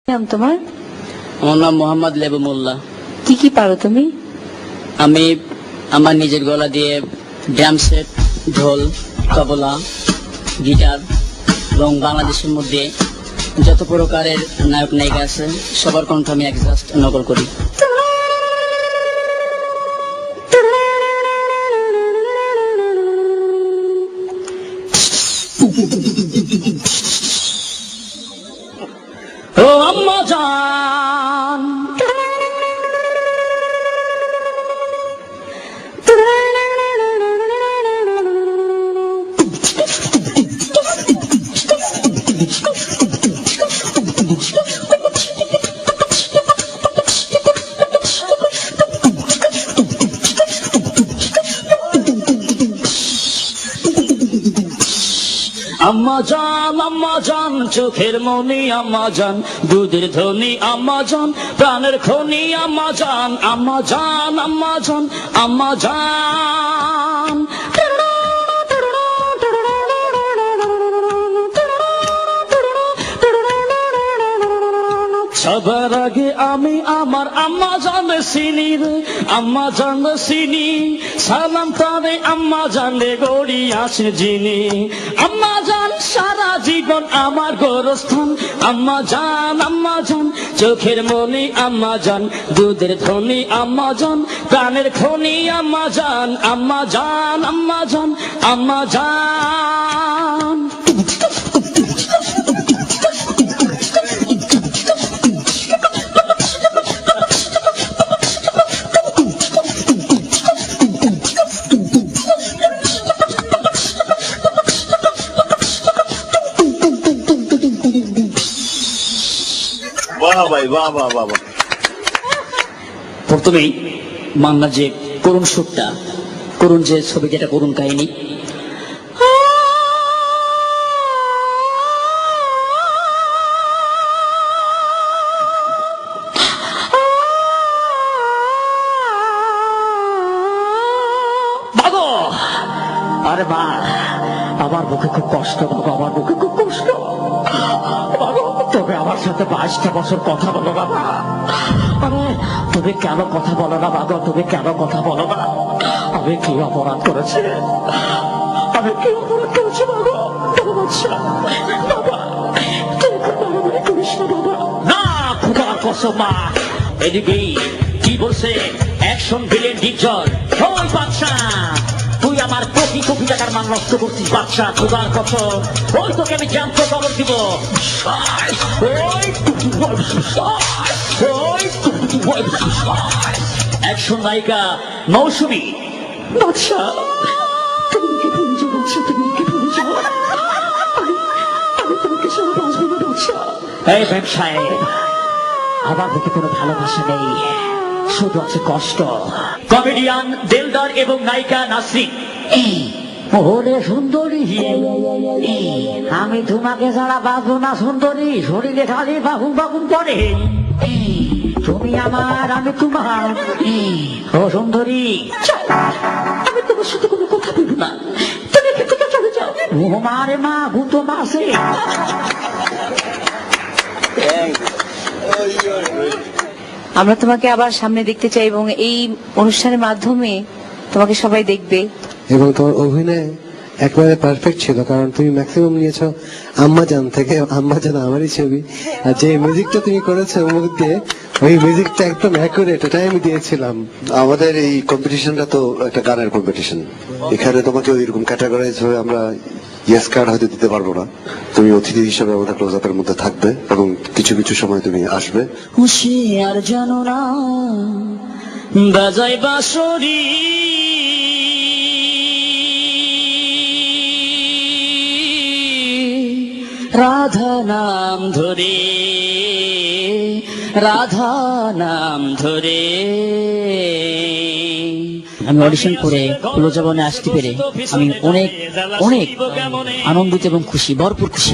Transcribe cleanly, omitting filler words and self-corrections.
নাম তোমার? আমার নাম মোহাম্মদ লেবু মোল্লা। কি কি পারো তুমি? আমি আমার নিজের গলা দিয়ে ড্রাম সেট, ঢোল, তবলা, গিটার এবং বাংলাদেশের মধ্যে যত প্রকারের নায়ক নায়িকা আছে সবার কণ্ঠ আমি একজাস্ট নকল করি। ও আম্মা জান, আম্মা জান চোখের মনি আম্মা জান, দুধের ধনী আম্মা জান, প্রাণের খনি আম্মা জান, আম্মা জান আম্মা জান আম্মা জান। সবার আগে আমি আমার আম্মা জান চিনি রে, আম্মা জান চিনি, সালাম তারে আম্মা জানে গড়ি আসে যিনি। আম্মা জান সারা জীবন আমার গোরস্থান, আম্মা জান চোখের মনি আম্মা জান, দুধের ধনী আম্মা জান, প্রাণের খনি আম্মা জান, আম্মা জান আম্মা জান আম্মা জান। প্রথমেই মান্না যে করুণ সুরটা, করুণ যে ছবি, যেটা করুণ কাহিনী, আরে মা আমার বুকে খুব কষ্ট, বাবা আমার বুকে খুব কষ্ট, তবে আমার সাথে 22টা বছর কথা বলো বাবা। আরে তুমি কেন কথা বলো না বাবা, তুমি কেন কথা বলো না? আমি কি অপরাধ করেছি, আমি কি অপরাধ করেছি বাবা? বাবা তুই বাবা করিস না বাবা। না খোদার কসম মা, এদিকে কি বলছে অ্যাকশন ভিলেন ডিকজল, ওই বাচ্চা তুই আমার কোটি কোটি টাকার মান নষ্ট করছিস বাচ্চা, খোদার কসম ওই তোকে আমি জ্যান্ত খবর দিব। অ্যাকশন নায়িকা মৌসুমী, বাচ্চা তুমি কি ভুলে যাও বাচ্চা, তুমি কি ভুলে যাও, আমি তোমাকে সব বাঁচবো না বাচ্চা। এই ব্যবসায় আমার বুকে কোনো ভালোবাসা নেই, শুধু আছে কষ্ট। কমেডিয়ান দেলদার এবং নায়িকা নাসরিন। ওরে সুন্দরী, আমি তোমাকে ছাড়া বাঁচবো না সুন্দরী, শরীরে খালি বাগুন বাগুন করে, তুমি আমার আমি তোমার। ও সুন্দরী, আমি তোমার সাথে কোনো কথা বলবো না, তুমি এখান থেকে চলে যাও। ও মারে মা ভূত মাসে। আমরা তোমাকে আবার সামনে দেখতে চাই এবং এই অনুষ্ঠানের মাধ্যমে তোমাকে সবাই দেখবে। এবং তোমার অভিনয় একেবারে পারফেক্ট ছিল, কারণ তুমি ম্যাক্সিমাম নিয়েছো আম্মা জান থেকে। আম্মা জান আমারই ছবি, আর যে মিউজিকটা তুমি করেছো ওর মধ্যে ওই মিউজিকটা একদম অ্যাকুরেট, ওটাই আমি দিয়েছিলাম। আমাদের এই কম্পিটিশনটা তো একটা গানের কম্পিটিশন, এখানে তোমাকে ওইরকম ক্যাটাগরাইজ হয়ে আমরা ইয়েস কার্ড হয়তো দিতে পারবো না। তুমি অতিথি হিসেবে আমাদের ক্লোজ আপের মধ্যে থাকবে এবং কিছু কিছু সময় তুমি আসবে। হুঁশিয়ার জানো না বাজাই বাঁশরি, রাধা নাম ধরে, রাধা নাম ধরে। আমি অডিশন করে কুলজবনে আসতে পেরে আমি অনেক অনেক আনন্দিত এবং খুশি, ভরপুর খুশি।